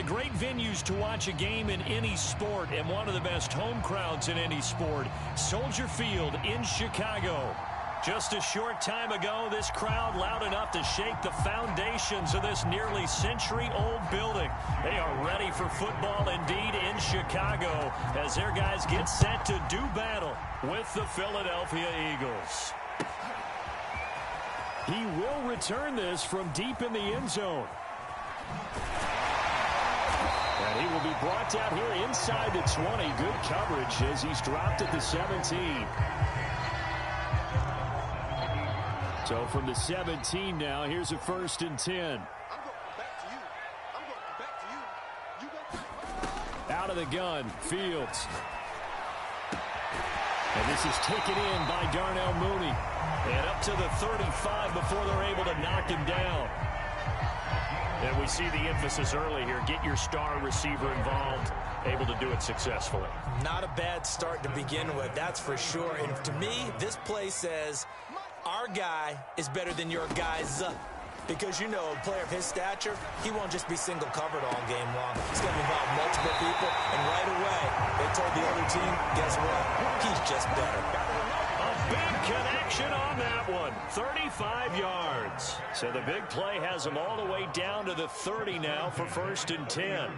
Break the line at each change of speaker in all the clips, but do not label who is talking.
the great venues to watch a game in any sport and one of the best home crowds in any sport, Soldier Field in Chicago. Just a short time ago, this crowd loud enough to shake the foundations of this nearly century-old building. They are ready for football indeed in Chicago as their guys get set to do battle with the Philadelphia Eagles. He will return this from deep in the end zone. And he will be brought down here inside the 20. Good coverage as he's dropped at the 17. So from the 17 now, here's a 1st and 10. Out of the gun, Fields. And this is taken in by Darnell Mooney. And up to the 35 before they're able to knock him down. And we see the emphasis early here. Get your star receiver involved, able to do it successfully.
Not a bad start to begin with, that's for sure. And to me, this play says our guy is better than your guys. Because, you know, a player of his stature, he won't just be single covered all game long. He's going to involve multiple people. And right away, they told the other team, guess what? He's just better.
Big connection on that one. 35 yards. So the big play has them all the way down to the 30 now for 1st and 10.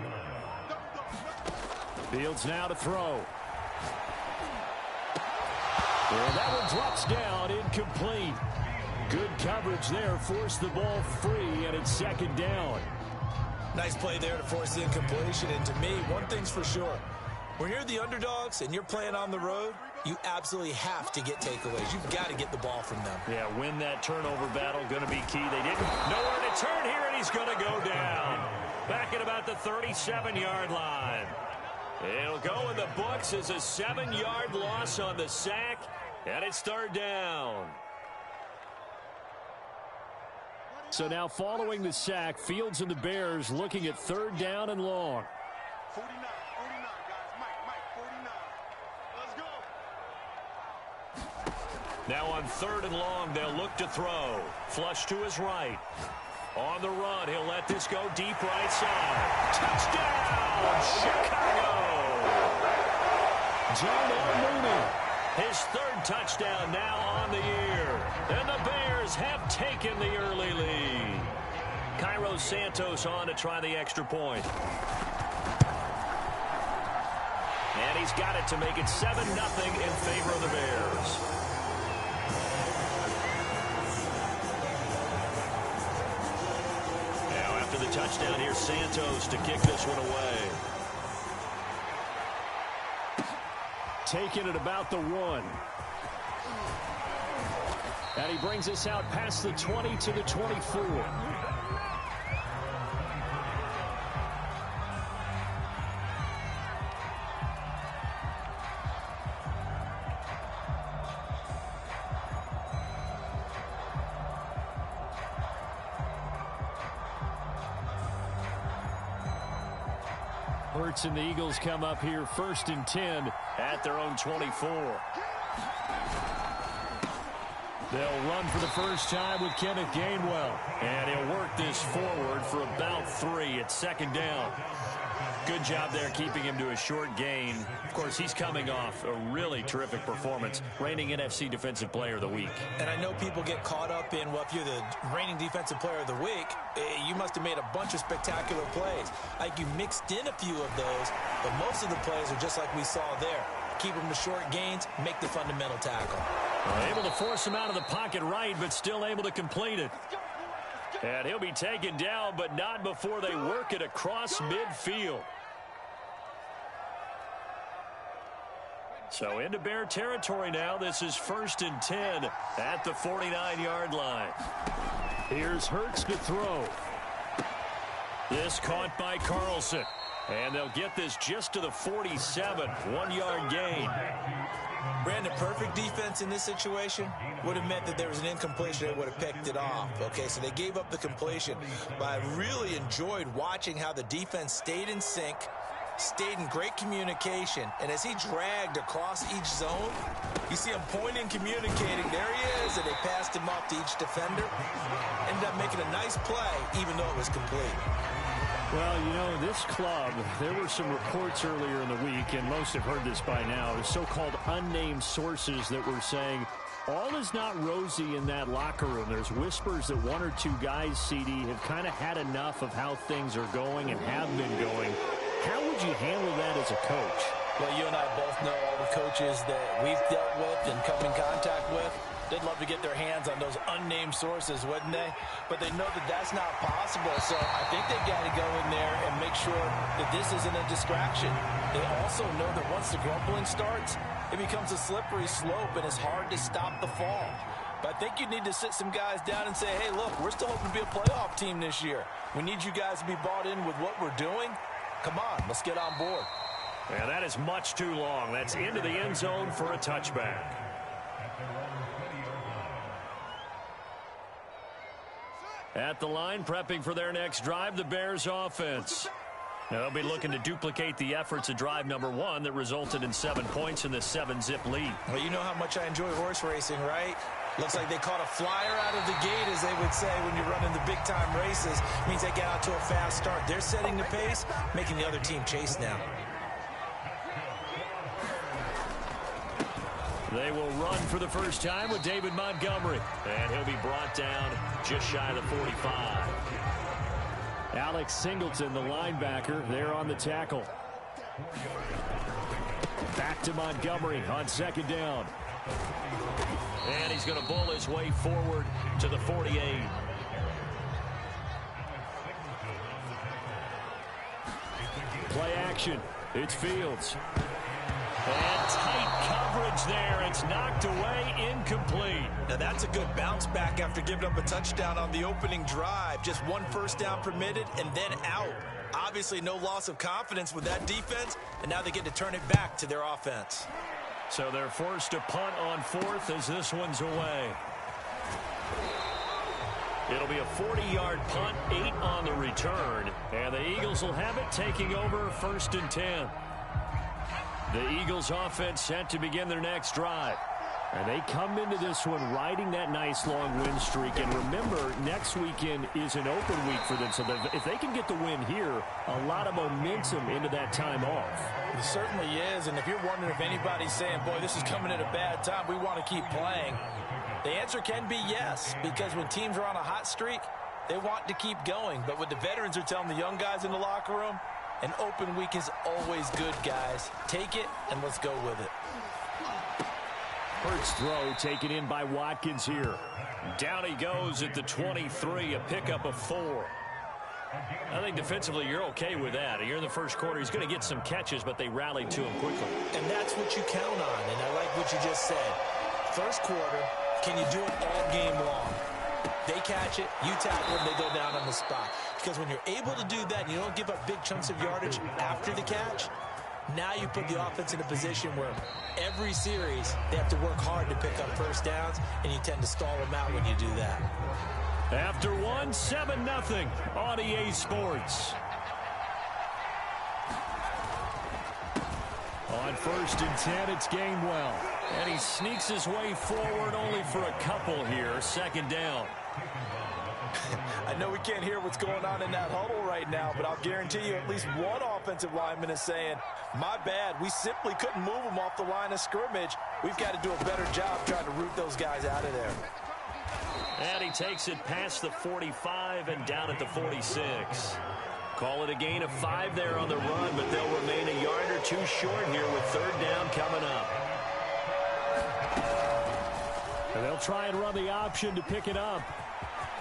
Fields now to throw. And that one drops down, incomplete. Good coverage there, forced the ball free, and it's 2nd down.
Nice play there to force the incompletion. And to me, one thing's for sure. When you're the underdogs and you're playing on the road, you absolutely have to get takeaways. You've got to get the ball from them.
Yeah, win that turnover battle, going to be key. They didn't know where to turn here, and he's going to go down. Back at about the 37-yard line. It'll go in the books as a 7-yard loss on the sack, and it's 3rd down. So now following the sack, Fields and the Bears looking at 3rd down and long.
49, guys. Mike, 49. Let's go.
Now on 3rd and long, they'll look to throw. Flush to his right. On the run, he'll let this go deep right side. Touchdown, Chicago! Darnell Mooney, his 3rd touchdown now on the year. And the Bears have taken the early lead. Cairo Santos on to try the extra point. And he's got it to make it 7-0 in favor of the Bears. Now after the touchdown, here's Santos to kick this one away. Taking it about the 1. And he brings us out past the 20 to the 24. Hurts and the Eagles come up here 1st and 10 at their own 24. They'll run for the first time with Kenneth Gainwell. And he'll work this forward for about 3 at 2nd down. Good job there keeping him to a short gain. Of course, he's coming off a really terrific performance, reigning NFC Defensive Player of the Week.
And I know people get caught up in, well, if you're the reigning Defensive Player of the Week, you must have made a bunch of spectacular plays. Like you mixed in a few of those, but most of the plays are just like we saw there. Keep them to short gains, make the fundamental tackle.
Well, able to force him out of the pocket right, but still able to complete it. And he'll be taken down, but not before they work it across midfield. So into Bear territory now. This is 1st and 10 at the 49-yard line. Here's Hurts to throw. This caught by Carlson. And they'll get this just to the 47. 1-yard gain.
Brandon, perfect defense in this situation would have meant that there was an incompletion. They would have picked it off. Okay, so they gave up the completion. But I really enjoyed watching how the defense stayed in sync, stayed in great communication. And as he dragged across each zone, you see him pointing, communicating. There he is, and they passed him off to each defender. Ended up making a nice play, even though it was complete.
Well, you know, this club, there were some reports earlier in the week, and most have heard this by now, the so-called unnamed sources that were saying all is not rosy in that locker room. There's whispers that one or two guys, CD, have kind of had enough of how things are going and have been going. How would you handle that as a coach?
Well, you and I both know all the coaches that we've dealt with and come in contact with. They'd love to get their hands on those unnamed sources, wouldn't they? But they know that that's not possible, so I think they've got to go in there and make sure that this isn't a distraction. They also know that once the grumbling starts, it becomes a slippery slope and it's hard to stop the fall. But I think you need to sit some guys down and say, hey, look, we're still hoping to be a playoff team this year. We need you guys to be bought in with what we're doing. Come on, let's get on board.
Yeah, that is much too long. That's into the end zone for a touchback. At the line, prepping for their next drive, the Bears offense. Now, they'll be looking to duplicate the efforts of drive number 1 that resulted in 7 points in the 7-zip lead.
Well, you know how much I enjoy horse racing, right? Looks like they caught a flyer out of the gate, as they would say when you're running the big-time races. It means they get out to a fast start. They're setting the pace, making the other team chase now.
They will run for the first time with David Montgomery. And he'll be brought down just shy of the 45. Alex Singleton, the linebacker, there on the tackle. Back to Montgomery on second down. And he's going to bull his way forward to the 48. Play action. It's Fields. And tight coverage there. It's knocked away, incomplete.
Now that's a good bounce back after giving up a touchdown on the opening drive. Just one first down permitted and then out. Obviously no loss of confidence with that defense, and now they get to turn it back to their offense.
So they're forced to punt on 4th as this one's away. It'll be a 40-yard punt, 8 on the return, and the Eagles will have it taking over 1st and 10. The Eagles offense set to begin their next drive. And they come into this one riding that nice long win streak. And remember, next weekend is an open week for them. So if they can get the win here, a lot of momentum into that time off.
It certainly is. And if you're wondering if anybody's saying, boy, this is coming at a bad time, we want to keep playing, the answer can be yes. Because when teams are on a hot streak, they want to keep going. But what the veterans are telling the young guys in the locker room, an open week is always good, guys. Take it, and let's go with it.
First throw taken in by Watkins here. Down he goes at the 23, a pickup of 4. I think defensively you're okay with that. You're in the first quarter. He's going to get some catches, but they rallied to him quickly.
And that's what you count on, and I like what you just said. First quarter, can you do it all game long? They catch it, you tackle them, they go down on the spot. Because when you're able to do that and you don't give up big chunks of yardage after the catch, now you put the offense in a position where every series they have to work hard to pick up first downs, and you tend to stall them out when you do that.
After 1, 7-0 on EA Sports. On 1st and 10, it's Gainwell. And he sneaks his way forward only for a couple here. Second down.
I know we can't hear what's going on in that huddle right now, but I'll guarantee you at least one offensive lineman is saying, my bad, we simply couldn't move them off the line of scrimmage. We've got to do a better job trying to root those guys out of there.
And he takes it past the 45 and down at the 46. Call it a gain of 5 there on the run, but they'll remain a yard or 2 short here with 3rd down coming up. And they'll try and run the option to pick it up.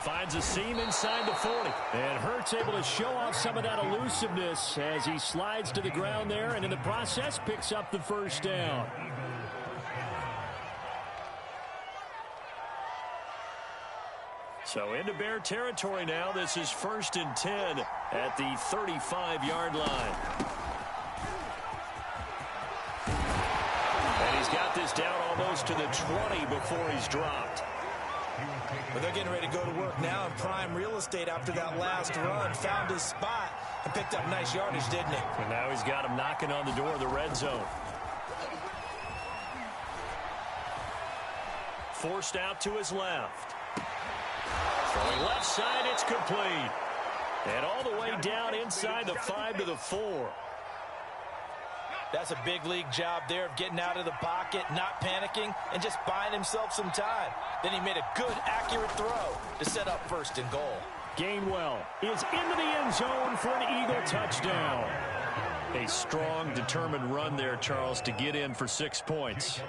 Finds a seam inside the 40. And Hurts able to show off some of that elusiveness as he slides to the ground there, and in the process picks up the first down. So into Bear territory now. This is 1st and 10 at the 35-yard line. And he's got this down almost to the 20 before he's dropped.
But they're getting ready to go to work now in prime real estate after that last run. Found his spot and picked up nice yardage, didn't he?
And now he's got him knocking on the door of the red zone. Forced out to his left. Throwing left side, it's complete. And all the way down inside the 5 to the 4.
That's a big league job there of getting out of the pocket, not panicking, and just buying himself some time. Then he made a good, accurate throw to set up 1st and goal.
Gainwell is into the end zone for an Eagle touchdown. A strong, determined run there, Charles, to get in for 6 points.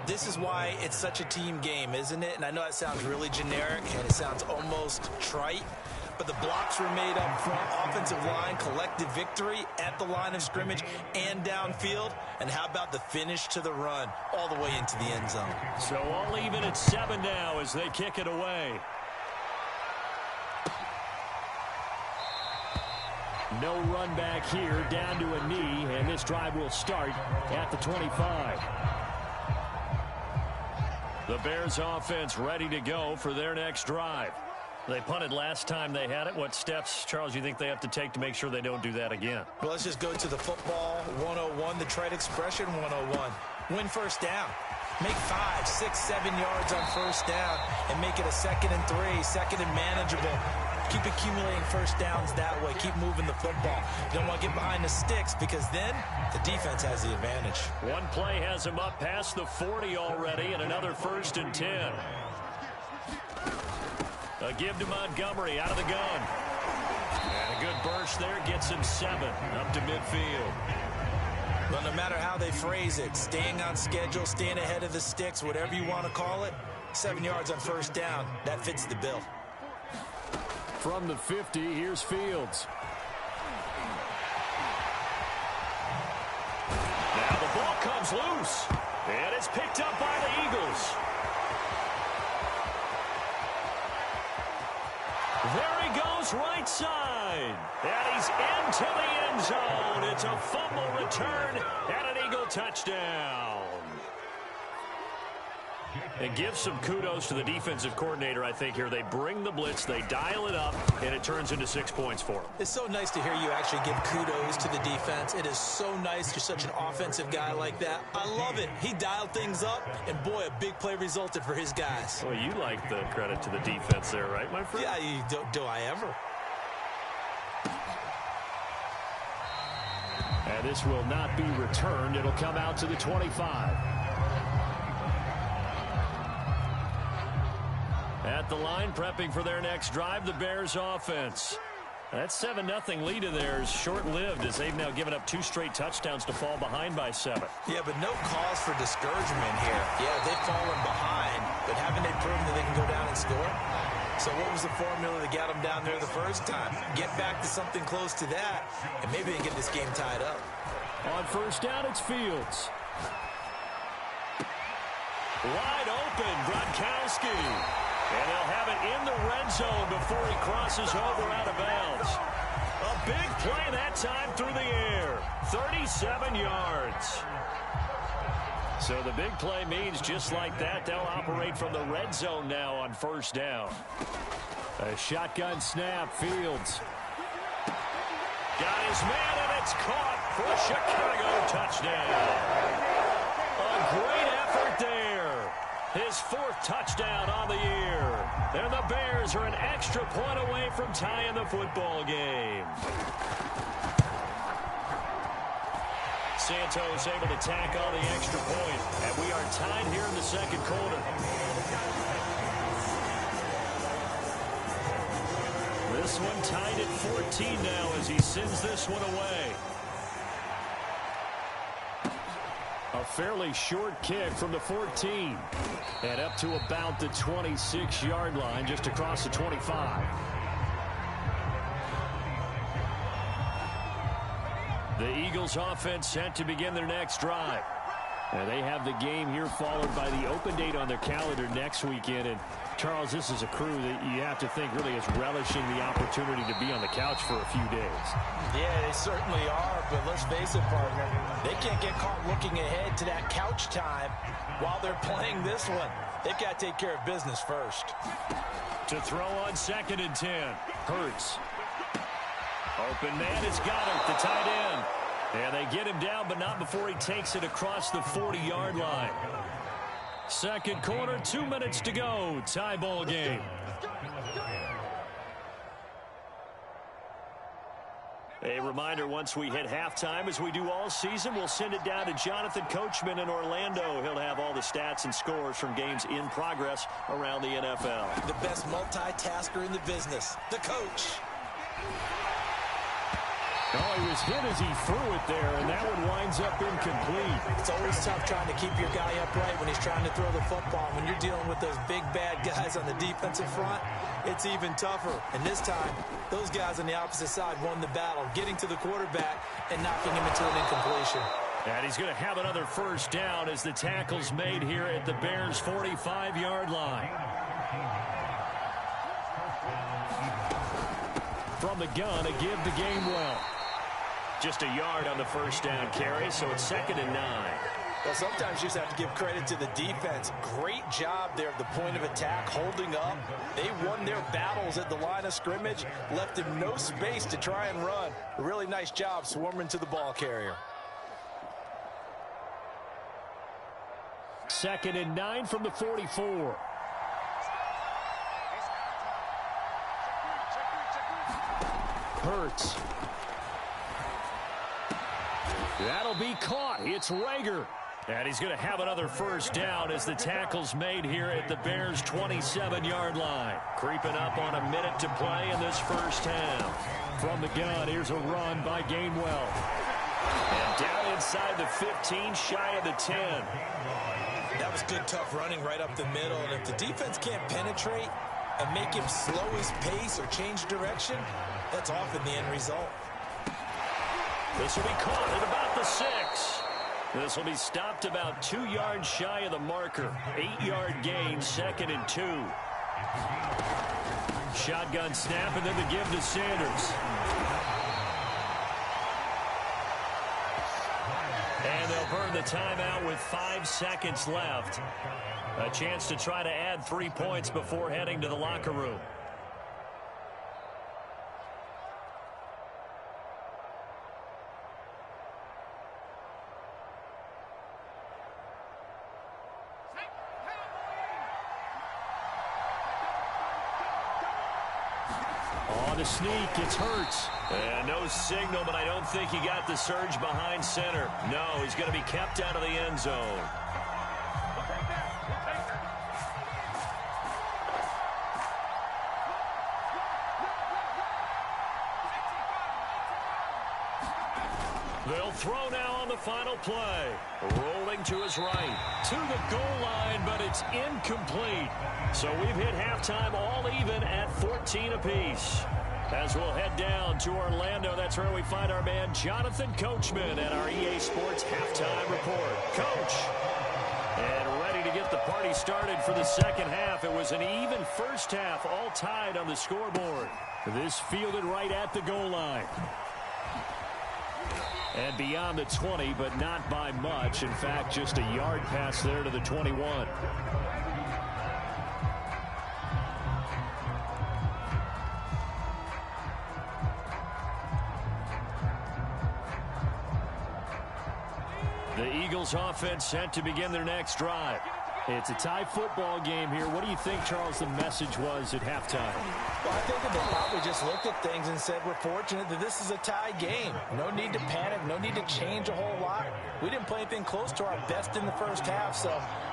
This is why it's such a team game, isn't it? And I know it sounds really generic, and it sounds almost trite, but the blocks were made up front, offensive line, collective victory at the line of scrimmage and downfield. And how about the finish to the run all the way into the end zone?
So all even at 7 now as they kick it away. No run back here, down to a knee, and this drive will start at the 25. The Bears offense ready to go for their next drive. They punted last time they had it. What steps, Charles, you think they have to take to make sure they don't do that again?
Well, let's just go to the football 101, the trite expression 101. Win 1st down. Make 5, 6, 7 yards on 1st down and make it a 2nd and 3, 2nd and manageable. Keep accumulating 1st downs that way. Keep moving the football. You don't want to get behind the sticks because then the defense has the advantage.
One play has him up past the 40 already and another 1st and 10. A give to Montgomery out of the gun. And a good burst there gets him 7 up to midfield.
Well, no matter how they phrase it, staying on schedule, staying ahead of the sticks, whatever you want to call it, 7 yards on 1st down, that fits the bill.
From the 50, here's Fields. Now the ball comes loose. And it's picked up by the Eagles. There he goes, right side. And he's into the end zone. It's a fumble return and an Eagle touchdown. And give some kudos to the defensive coordinator, I think, here. They bring the blitz, they dial it up, and it turns into 6 points for them.
It's so nice to hear you actually give kudos to the defense. It is so nice. You're such an offensive guy like that. I love it. He dialed things up, and boy, a big play resulted for his guys.
Well, you like the credit to the defense there, right, my friend?
Yeah, do I ever?
And this will not be returned. It'll come out to the 25. At the line, prepping for their next drive, the Bears offense. That 7-0 lead of theirs short-lived as they've now given up 2 straight touchdowns to fall behind by 7.
Yeah, but no cause for discouragement here. Yeah, they've fallen behind, but haven't they proven that they can go down and score? So what was the formula that got them down there the first time? Get back to something close to that, and maybe they can get this game tied up.
On 1st down, it's Fields. Wide open, Gronkowski. And they'll have it in the red zone before he crosses over out of bounds. A big play that time through the air. 37 yards. So the big play means just like that, they'll operate from the red zone now on 1st down. A shotgun snap, Fields. Got his man, and it's caught for a Chicago touchdown. A great effort there. His 4th touchdown on the year. And the Bears are an extra point away from tying the football game. Santos able to tack on the extra point. And we are tied here in the 2nd quarter. This one tied at 14 now as he sends this one away. A fairly short kick from the 14. And up to about the 26-yard line, just across the 25. The Eagles offense set to begin their next drive. And they have the game here followed by the open date on their calendar next weekend. And Charles, this is a crew that you have to think really is relishing the opportunity to be on the couch for a few days.
Yeah, they certainly are, but let's face it, partner. They can't get caught looking ahead to that couch time while they're playing this one. They've got to take care of business first.
To throw on 2nd and 10. Hurts. Open man has got it, the tight end. And they get him down, but not before he takes it across the 40-yard line. 2nd quarter, 2 minutes to go. Tie ball game. A reminder, once we hit halftime, as we do all season, we'll send it down to Jonathan Coachman in Orlando. He'll have all the stats and scores from games in progress around the NFL.
The best multitasker in the business, the coach.
Oh, he was hit as he threw it there, and that one winds up incomplete.
It's always tough trying to keep your guy upright when he's trying to throw the football. When you're dealing with those big, bad guys on the defensive front, it's even tougher. And this time, those guys on the opposite side won the battle, getting to the quarterback and knocking him into an incompletion.
And he's going to have another first down as the tackle's made here at the Bears' 45-yard line. From the gun, a give to Gainwell. Just a yard on the first down carry, so it's 2nd and 9.
Well, sometimes you just have to give credit to the defense. Great job there at the point of attack, holding up. They won their battles at the line of scrimmage, left him no space to try and run. A really nice job swarming to the ball carrier.
2nd and 9 from the 44. Hurts. That'll be caught. It's Rager. And he's going to have another first down as the tackle's made here at the Bears' 27-yard line. Creeping up on a minute to play in this first half. From the gun, here's a run by Gainwell. And down inside the 15, shy of the 10.
That was good, tough running right up the middle. And if the defense can't penetrate and make him slow his pace or change direction, that's often the end result.
This will be caught at about the 6. This will be stopped about 2 yards shy of the marker. 8-yard gain, 2nd and 2. Shotgun snap and then the give to Sanders. And they'll burn the timeout with 5 seconds left. A chance to try to add 3 points before heading to the locker room. On the sneak, it's Hurts. And no signal, but I don't think he got the surge behind center. No, he's going to be kept out of the end zone. They'll throw now on the final play. Rolling to his right. To the goal line, but it's incomplete. So we've hit halftime all even at 14 apiece. As we'll head down to Orlando, that's where we find our man Jonathan Coachman at our EA Sports Halftime Report. Coach, and ready to get the party started for the second half. It was an even first half, all tied on the scoreboard. This fielded right at the goal line. And beyond the 20, but not by much. In fact, just a yard pass there to the 21. The Eagles offense set to begin their next drive. It's a tie football game here. What do you think, Charles, the message was at halftime?
Well, I think that they probably just looked at things and said, we're fortunate that this is a tie game. No need to panic, no need to change a whole lot. We didn't play anything close to our best in the first half, so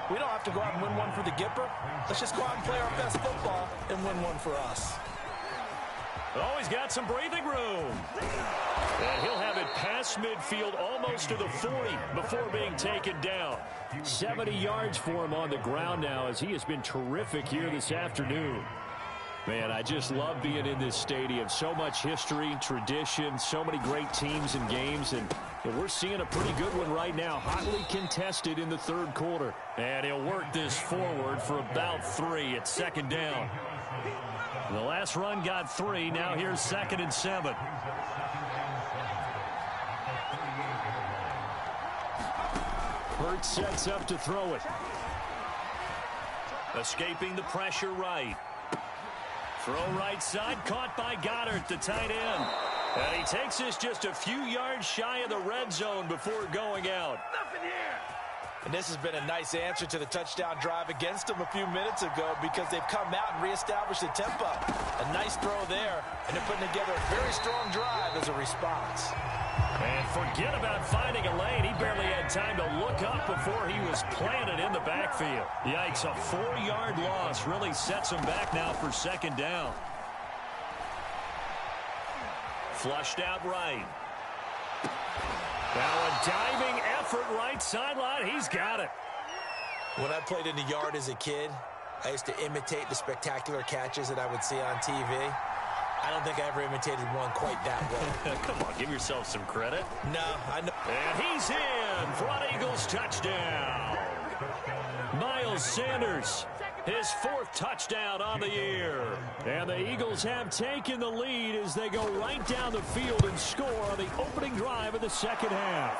we don't have to go out and win one for the Gipper. Let's just go out and play our best football and win one for us.
Oh, he's got some breathing room. And he'll have it past midfield almost to the 40 before being taken down. 70 yards for him on the ground now as he has been terrific here this afternoon. Man, I just love being in this stadium. So much history, tradition, so many great teams and games, and we're seeing a pretty good one right now. Hotly contested in the third quarter. And he'll work this forward for about 3 at second down. The last run got 3. Now here's 2nd and 7. Hurts sets up to throw it. Escaping the pressure right. Throw right side, caught by Goddard, the tight end. And he takes this just a few yards shy of the red zone before going out.
Nothing here.
And this has been a nice answer to the touchdown drive against them a few minutes ago because they've come out and reestablished the tempo. A nice throw there, and they're putting together a very strong drive as a response.
And forget about finding a lane. He barely had time to look up before he was planted in the backfield. Yikes, a 4-yard loss really sets him back now for second down. Flushed out right. Now a diving effort right sideline. He's got it.
When I played in the yard as a kid, I used to imitate the spectacular catches that I would see on TV. I don't think I ever imitated one quite that well.
Come on, give yourself some credit.
No, I know.
And he's in for an Eagles touchdown. Miles Sanders, his 4th touchdown on the year. And the Eagles have taken the lead as they go right down the field and score on the opening drive of the second half.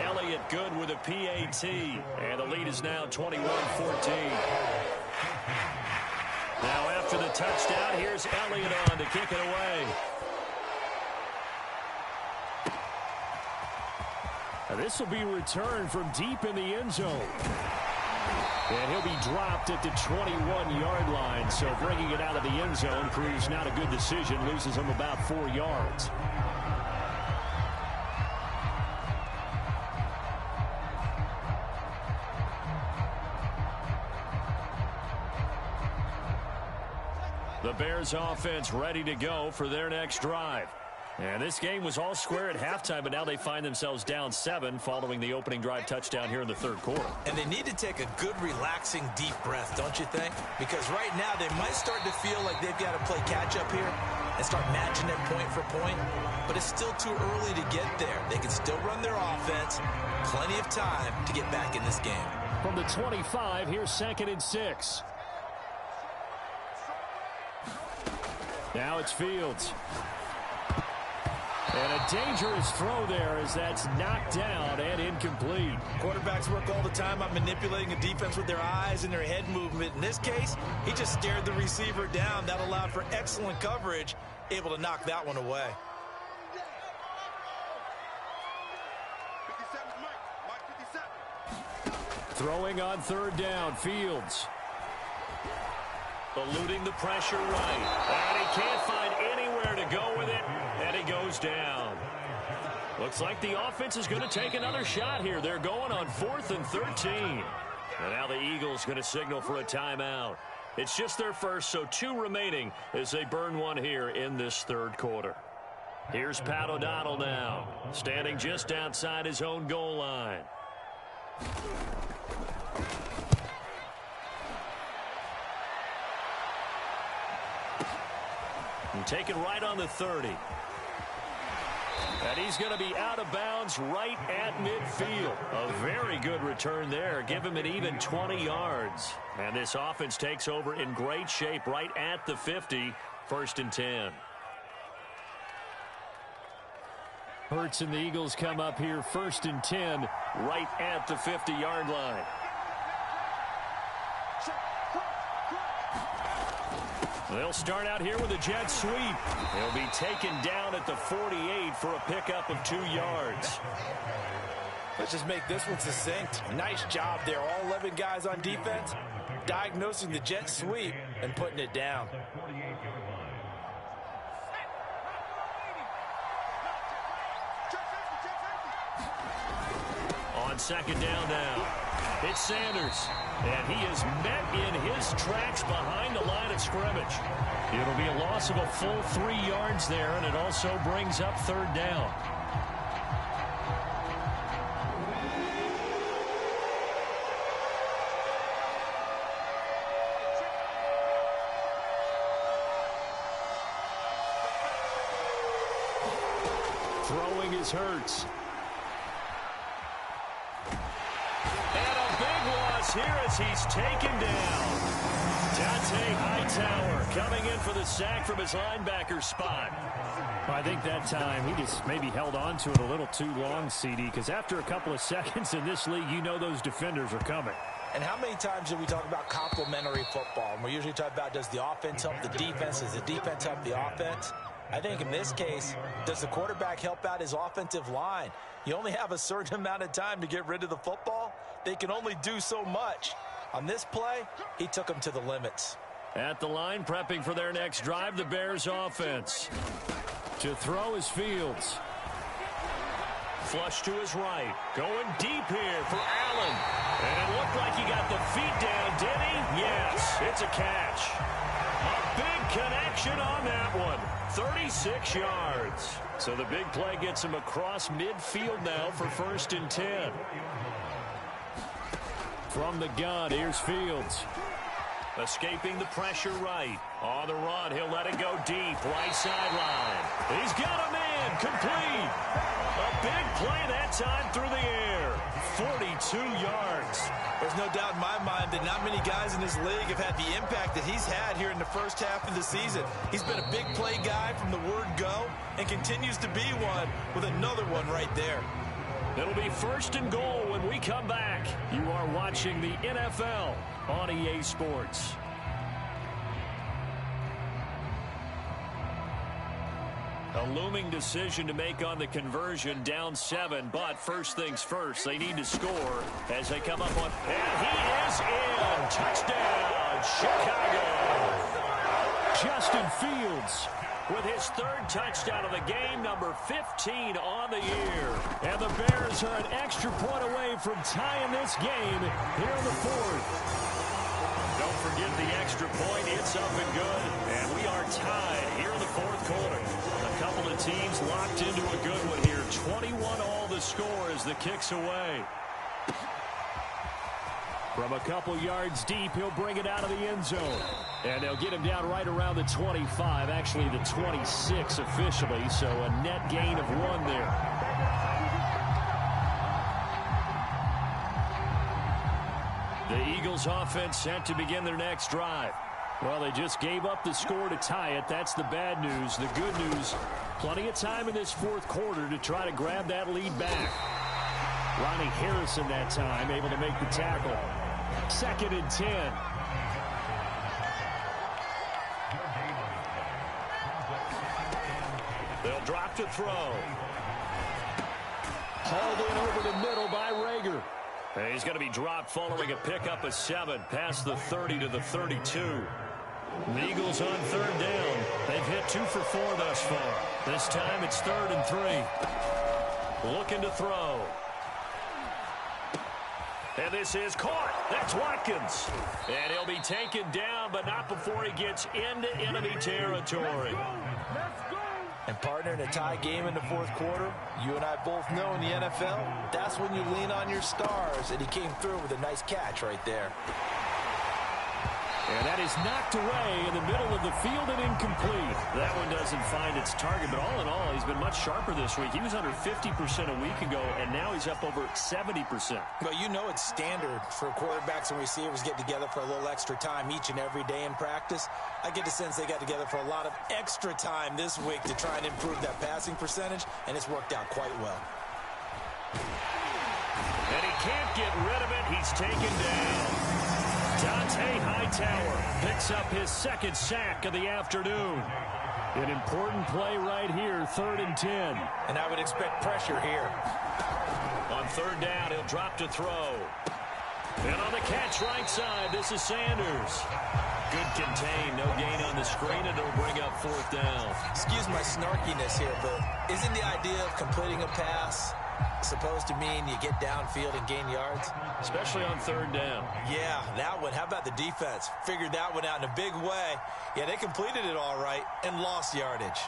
Elliott good with a PAT. And the lead is now 21-14. Now after the touchdown, here's Elliott on to kick it away. Now this will be returned from deep in the end zone. And he'll be dropped at the 21-yard line. So bringing it out of the end zone proves not a good decision. Loses him about 4 yards. The Bears offense ready to go for their next drive. And this game was all square at halftime, but now they find themselves down 7 following the opening drive touchdown here in the third quarter.
And they need to take a good, relaxing, deep breath, don't you think? Because right now they might start to feel like they've got to play catch-up here and start matching them point for point. But it's still too early to get there. They can still run their offense. Plenty of time to get back in this game.
From the 25, here's 2nd and 6. Now it's Fields. And a dangerous throw there as that's knocked down and incomplete.
Quarterbacks work all the time on manipulating a defense with their eyes and their head movement. In this case, he just stared the receiver down. That allowed for excellent coverage, able to knock that one away.
57, Mike 57.
Throwing on 3rd down, Fields. Eluding the pressure right. And he can't find anywhere to go with it. And he goes down. Looks like the offense is going to take another shot here. They're going on 4th and 13. And now the Eagles going to signal for a timeout. It's just their first, so 2 remaining as they burn one here in this third quarter. Here's Pat O'Donnell now, standing just outside his own goal line. And take it right on the 30. And he's going to be out of bounds right at midfield. A very good return there. Give him an even 20 yards. And this offense takes over in great shape right at the 50. 1st and 10. Hurts and the Eagles come up here 1st and 10 right at the 50-yard line. They'll start out here with a jet sweep. He'll be taken down at the 48 for a pickup of 2 yards.
Let's just make this one succinct. Nice job there. All 11 guys on defense diagnosing the jet sweep and putting it down.
On 2nd down now, it's Sanders. And he is met in his tracks behind the line of scrimmage. It'll be a loss of a full 3 yards there, and it also brings up 3rd down. Throwing is Hurts. Here as he's taken down. Dante Hightower coming in for the sack from his linebacker spot.
Well, I think that time he just maybe held on to it a little too long, CD, because after a couple of seconds in this league, you know those defenders are coming.
And how many times do we talk about complementary football? And we usually talk about, does the offense help the defense? Does the defense help the offense? I think in this case, does the quarterback help out his offensive line? You only have a certain amount of time to get rid of the football. They can only do so much. On this play, he took them to the limits.
At the line, prepping for their next drive, the Bears offense. To throw is Fields. Flush to his right. Going deep here for Allen. And it looked like he got the feet down, did he? Yes, it's a catch. A big connection on that one. 36 yards. So the big play gets him across midfield now for 1st and 10. From the gun, here's Fields. Escaping the pressure right. On the run, he'll let it go deep. Right sideline. He's got a man. Complete. A big play that time through the air. 42 yards.
There's no doubt in my mind that not many guys in this league have had the impact that he's had here in the first half of the season. He's been a big play guy from the word go and continues to be one with another one right there.
It'll be 1st and goal when we come back. You are watching the NFL on EA Sports. A looming decision to make on the conversion, down 7, but first things first, they need to score as they come up on, and he is in. Touchdown, Chicago. Justin Fields with his 3rd touchdown of the game, number 15 on the year. And the Bears are an extra point away from tying this game here in the 4th. Don't forget the extra point. It's up and good. And we are tied here in the 4th quarter. A couple of teams locked into a good one here. 21-all the score as the kick's away. From a couple yards deep, he'll bring it out of the end zone. And they'll get him down right around the 25, actually the 26 officially, so a net gain of 1 there. The Eagles offense set to begin their next drive. Well, they just gave up the score to tie it. That's the bad news. The good news, plenty of time in this 4th quarter to try to grab that lead back. Ronnie Harrison that time able to make the tackle. 2nd and 10. They'll drop to throw. Hauled in over the middle by Rager. And he's going to be dropped following a pickup of 7 past the 30 to the 32. The Eagles on 3rd down. They've hit 2 for 4 thus far. This time it's 3rd and 3. Looking to throw. And this is caught. That's Watkins. And he'll be taken down, but not before he gets into enemy territory.
And partner, in a tie game in the 4th quarter, you and I both know in the NFL, that's when you lean on your stars. And he came through with a nice catch right there.
And that is knocked away in the middle of the field and incomplete. That one doesn't find its target, but all in all, he's been much sharper this week. He was under 50% a week ago, and now he's up over 70%.
Well, you know it's standard for quarterbacks and receivers get together for a little extra time each and every day in practice. I get the sense they got together for a lot of extra time this week to try and improve that passing percentage, and it's worked out quite well.
And he can't get rid of it. He's taken down. Dante Hightower picks up his 2nd sack of the afternoon. An important play right here, 3rd and 10.
And I would expect pressure here.
On 3rd down, he'll drop to throw. And on the catch right side, this is Sanders. Good contain, no gain on the screen, and it'll bring up 4th down.
Excuse my snarkiness here, but isn't the idea of completing a pass supposed to mean you get downfield and gain yards?
Especially on 3rd down.
Yeah, that one. How about the defense? Figured that one out in a big way. Yeah, they completed it all right and lost yardage.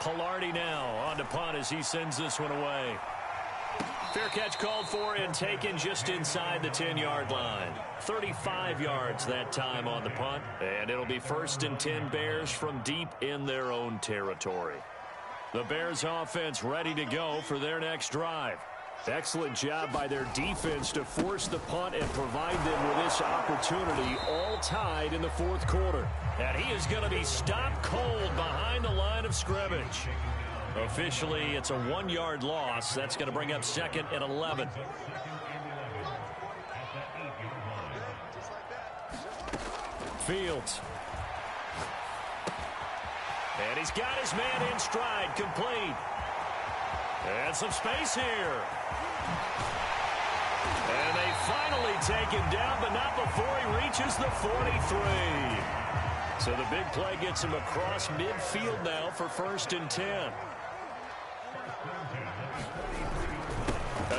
Palardy now on to punt as he sends this one away. Fair catch called for and taken just inside the 10-yard line. 35 yards that time on the punt. And it'll be 1st and 10 Bears from deep in their own territory. The Bears offense ready to go for their next drive. Excellent job by their defense to force the punt and provide them with this opportunity, all tied in the 4th quarter. And he is going to be stopped cold behind the line of scrimmage. Officially, it's a 1-yard loss. That's going to bring up 2nd and 11. Fields. he's got his man in stride, complete. And some space here. And they finally take him down, but not before he reaches the 43. So the big play gets him across midfield now for 1st and 10.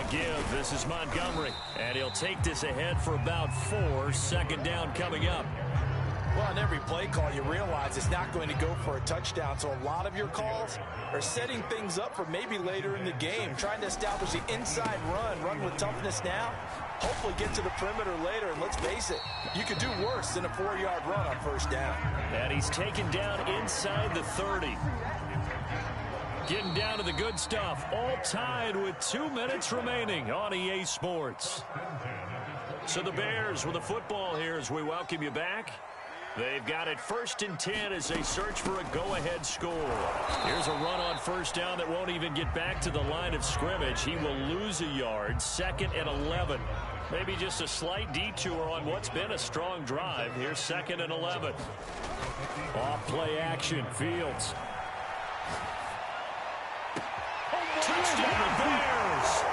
Again, this is Montgomery, and he'll take this ahead for about 4. 2nd down coming up.
Well, on every play call, you realize it's not going to go for a touchdown. So a lot of your calls are setting things up for maybe later in the game, trying to establish the inside run with toughness now, hopefully get to the perimeter later. And let's face it, you could do worse than a 4-yard run on 1st down.
And he's taken down inside the 30. Getting down to the good stuff, all tied with 2 minutes remaining on EA Sports. So the Bears with the football here as we welcome you back. They've got it 1st and 10 as they search for a go-ahead score. Here's a run on 1st down that won't even get back to the line of scrimmage. He will lose a yard. 2nd and 11. Maybe just a slight detour on what's been a strong drive. Here's 2nd and 11. Off play action. Fields. Touchdown Bears!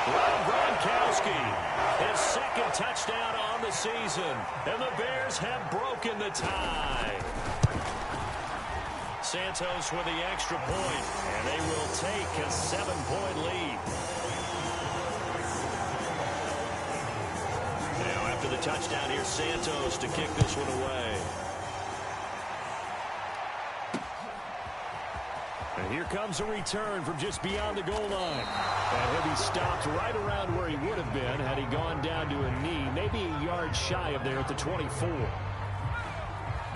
Rob Gronkowski, his 2nd touchdown on the season, and the Bears have broken the tie. Santos with the extra point, and they will take a 7-point lead. Now after the touchdown, here's Santos to kick this one away. And here comes a return from just beyond the goal line. And he'll be stopped right around where he would have been had he gone down to a knee, maybe a yard shy of there at the 24.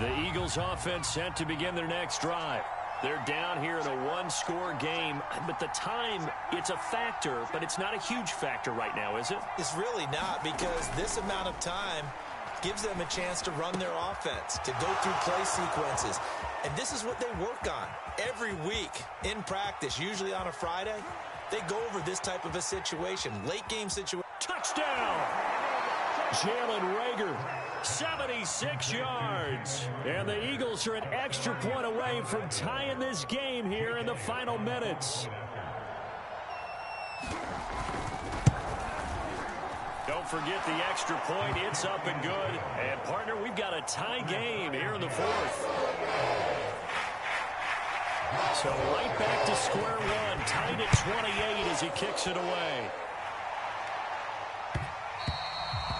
The Eagles offense set to begin their next drive. They're down here in a 1-score game, but the time, it's a factor, but it's not a huge factor right now, is it?
It's really not, because this amount of time gives them a chance to run their offense, to go through play sequences. And this is what they work on every week in practice, usually on a Friday. They go over this type of a situation, late game situation.
Touchdown! Jalen Reagor, 76 yards. And the Eagles are an extra point away from tying this game here in the final minutes. Don't forget the extra point. It's up and good. And, partner, we've got a tie game here in the 4th. So right back to square one. Tied at 28 as he kicks it away.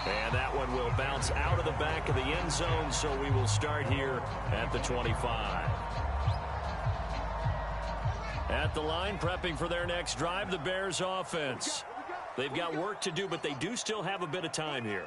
And that one will bounce out of the back of the end zone, so we will start here at the 25. At the line, prepping for their next drive, the Bears offense. They've got work to do, but they do still have a bit of time here.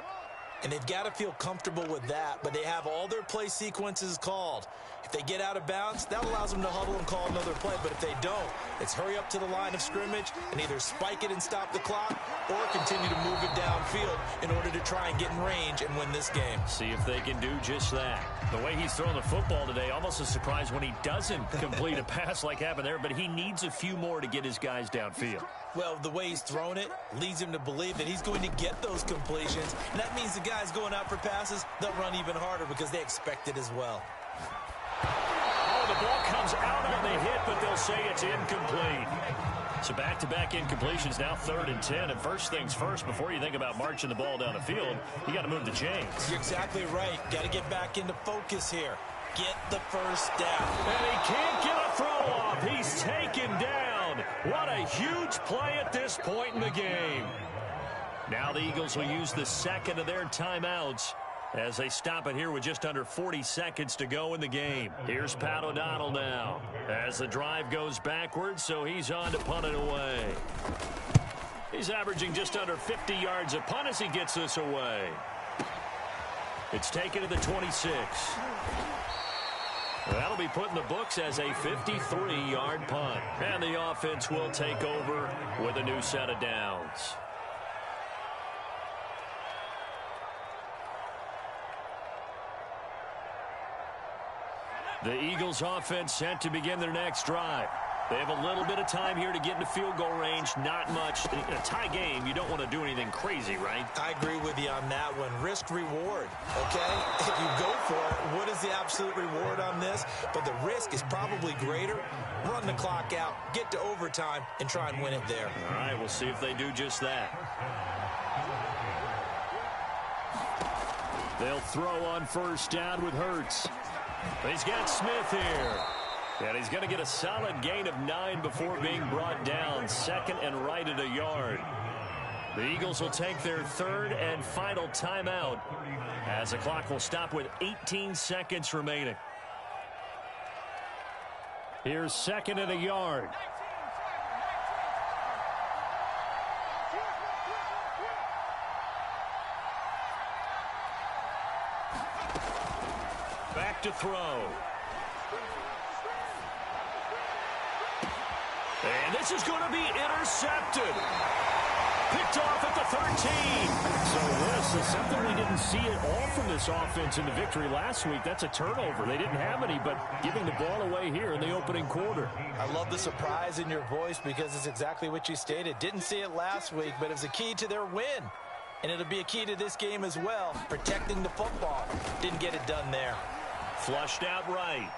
And they've got to feel comfortable with that, but they have all their play sequences called. If they get out of bounds, that allows them to huddle and call another play. But if they don't, it's hurry up to the line of scrimmage and either spike it and stop the clock or continue to move it downfield in order to try and get in range and win this game.
See if they can do just that. The way he's throwing the football today, almost a surprise when he doesn't complete a pass like happened there, but he needs a few more to get his guys downfield.
Well, the way he's thrown it leads him to believe that he's going to get those completions. And that means the guys going out for passes, they'll run even harder because they expect it as well.
Oh, the ball comes out on the hit, but they'll say it's incomplete. So back-to-back incompletions, now 3rd and 10. And first things first, before you think about marching the ball down the field, you got to move the chains.
You're exactly right. Got to get back into focus here. Get the first down.
And he can't get a throw off. He's taken down. What a huge play at this point in the game. Now the Eagles will use the second of their timeouts as they stop it here with just under 40 seconds to go in the game. Here's Pat O'Donnell now as the drive goes backwards, so he's on to punt it away. He's averaging just under 50 yards a punt as he gets this away. It's taken to the 26. That'll be put in the books as a 53-yard punt. And the offense will take over with a new set of downs. The Eagles offense set to begin their next drive. They have a little bit of time here to get into field goal range. Not much. In a tie game, you don't want to do anything crazy, right?
I agree with you on that one. Risk reward, okay? If you go for it, what is the absolute reward on this? But the risk is probably greater. Run the clock out, get to overtime, and try and win it there.
All right, we'll see if they do just that. They'll throw on first down with Hurts. He's got Smith here. And he's going to get a solid gain of 9 before being brought down. Second and right at a yard. The Eagles will take their third and final timeout as the clock will stop with 18 seconds remaining. Here's second and a yard. Back to throw. And this is going to be intercepted. Picked off at the 13.
So this is something we didn't see at all from this offense in the victory last week. That's a turnover. They didn't have any, but giving the ball away here in the opening quarter.
I love the surprise in your voice because it's exactly what you stated. Didn't see it last week, but it was a key to their win. And it'll be a key to this game as well, protecting the football. Didn't get it done there.
Flushed out right.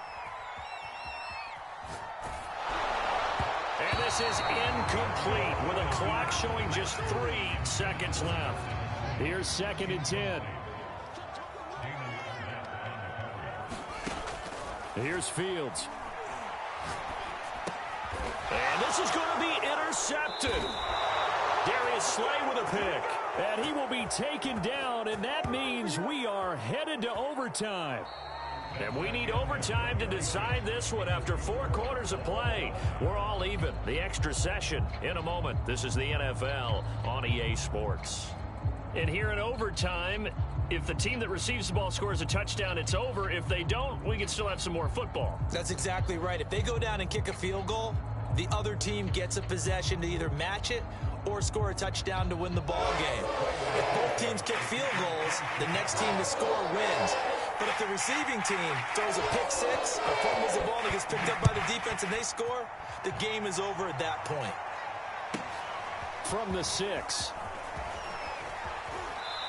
And this is incomplete with a clock showing just 3 seconds left.
Here's second and 10. Here's Fields.
And this is going to be intercepted. Darius Slay with a pick.
And he will be taken down, and that means we are headed to overtime.
And we need overtime to decide this one after 4 quarters of play. We're all even. The extra session in a moment. This is the NFL on EA Sports. And here in overtime, if the team that receives the ball scores a touchdown, it's over. If they don't, we can still have some more football.
That's exactly right. If they go down and kick a field goal, the other team gets a possession to either match it or score a touchdown to win the ball game. If both teams kick field goals, the next team to score wins. But if the receiving team throws a pick six or fumbles the ball and it gets picked up by the defense and they score, the game is over at that point.
From the 6.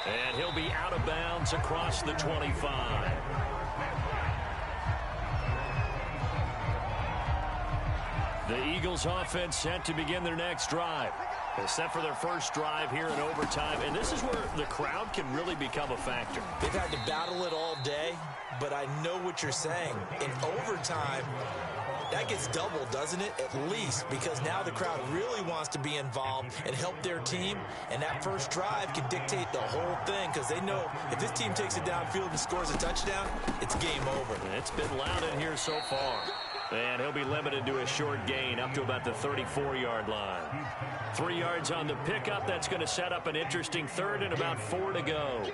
And he'll be out of bounds across the 25. The Eagles offense set to begin their next drive. They're set for their first drive here in overtime, and this is where the crowd can really become a factor.
They've had to battle it all day, but I know what you're saying. In overtime, that gets doubled, doesn't it? At least, because now the crowd really wants to be involved and help their team, and that first drive can dictate the whole thing because they know if this team takes it downfield and scores a touchdown, it's game over.
It's been loud in here so far. And he'll be limited to a short gain up to about the 34-yard line. 3 yards on the pickup. That's going to set up an interesting third and about 4 to go.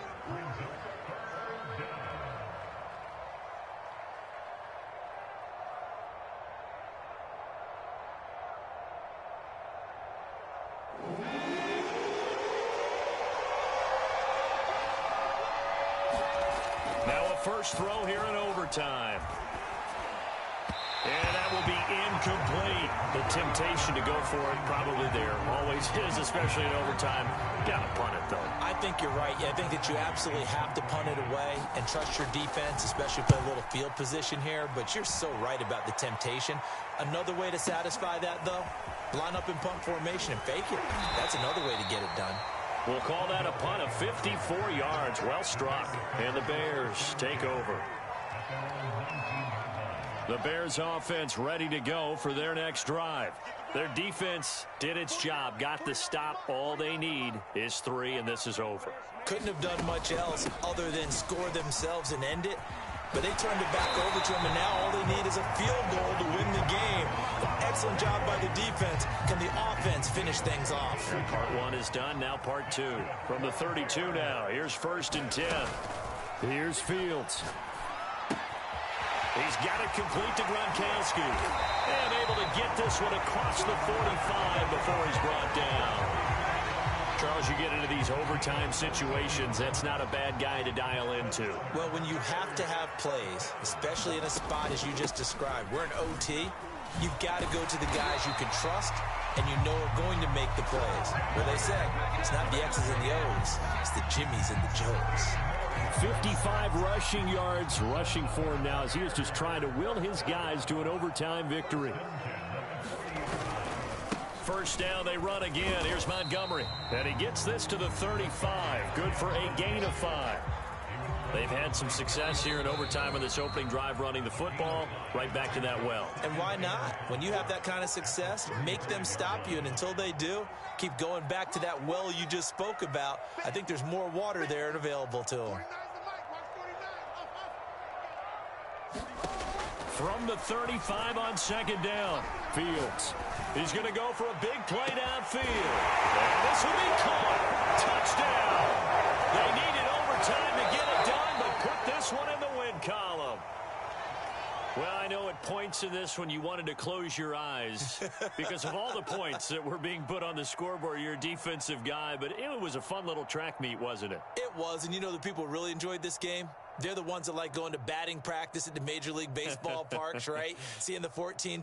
Now a first throw here in overtime. And that will be incomplete. The temptation to go for it probably there. Always is, especially in overtime. Got to punt it, though.
I think you're right. I think that you absolutely have to punt it away and trust your defense, especially play a little field position here. But you're so right about the temptation. Another way to satisfy that, though, line up in punt formation and fake it. That's another way to get it done.
We'll call that a punt of 54 yards. Well struck. And the Bears take over. The Bears offense ready to go for their next drive. Their defense did its job, got the stop. All they need is 3, and this is over.
Couldn't have done much else other than score themselves and end it. But they turned it back over to them, and now all they need is a field goal to win the game. An excellent job by the defense. Can the offense finish things off?
And part 1 is done. Now part 2. From the 32 now. Here's 1st and 10.
Here's Fields.
He's got it complete to Gronkowski. And able to get this one across the 45 before he's brought down. Charles, you get into these overtime situations, that's not a bad guy to dial into.
Well, when you have to have plays, especially in a spot as you just described, we're in OT, You've got to go to the guys you can trust and you know are going to make the plays. Well, they said it's not the X's and the O's, it's the Jimmys and the Joes.
55 rushing yards rushing for him now as he is just trying to will his guys to an overtime victory.
First down, they run again. Here's Montgomery. And he gets this to the 35. Good for a gain of 5. They've had some success here in overtime in this opening drive running the football. Right back to that well.
And why not? When you have that kind of success, make them stop you. And until they do, keep going back to that well you just spoke about. I think there's more water there and available to them.
From the 35 on second down, Fields. He's going to go for a big play downfield. And this will be caught. Touchdown. They needed overtime to get it done, but put this one in the win column. Well, I know at points in this when you wanted to close your eyes because of all the points that were being put on the scoreboard. You're a defensive guy, but it was a fun little track meet, wasn't it?
It was, and you know the people really enjoyed this game? They're the ones that like going to batting practice at the Major League Baseball parks, right? Seeing the 14-11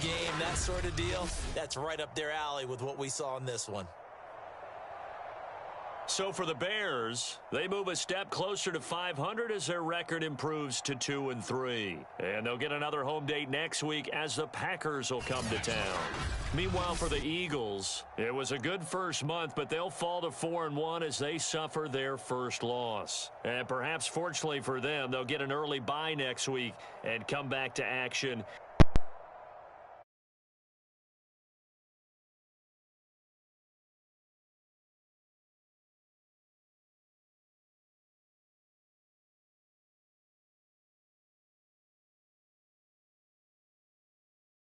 game, that sort of deal. That's right up their alley with what we saw in this one.
So for the Bears, they move a step closer to 500 as their record improves to 2-3. And they'll get another home date next week as the Packers will come to town. Meanwhile, for the Eagles, it was a good first month, but they'll fall to 4-1 as they suffer their first loss. And perhaps fortunately for them, they'll get an early bye next week and come back to action